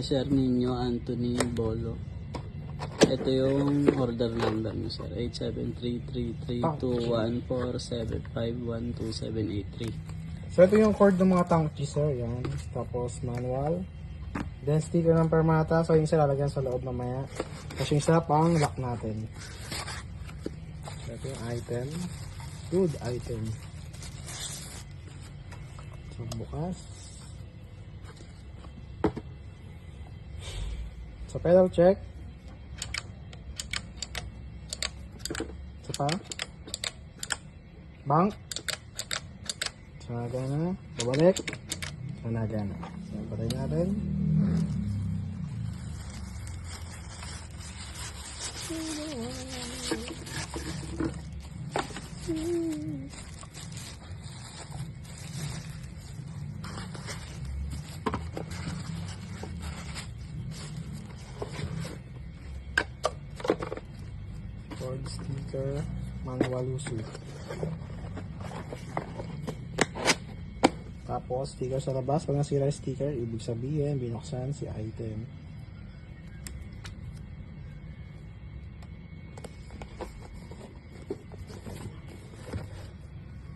Sir Nino Anthony Bolo. Ito yung order number niyo, sir. 87333214751278 So ito yung cord ng mga tank key, sir. Yan. Tapos manual. Then sticker ng permata. So yung isa lalagyan sa loob mamaya. Tapos yung isa pang lock natin. So ito yung item. Good item. So bukas. So pedal check. Isa pa. Bank. So nagana. Babalik. So nagana. So patay natin. Cord sticker, manual usage. Tapos sticker sa labas, pag nasira yung sticker, ibig sabihin binuksan si item.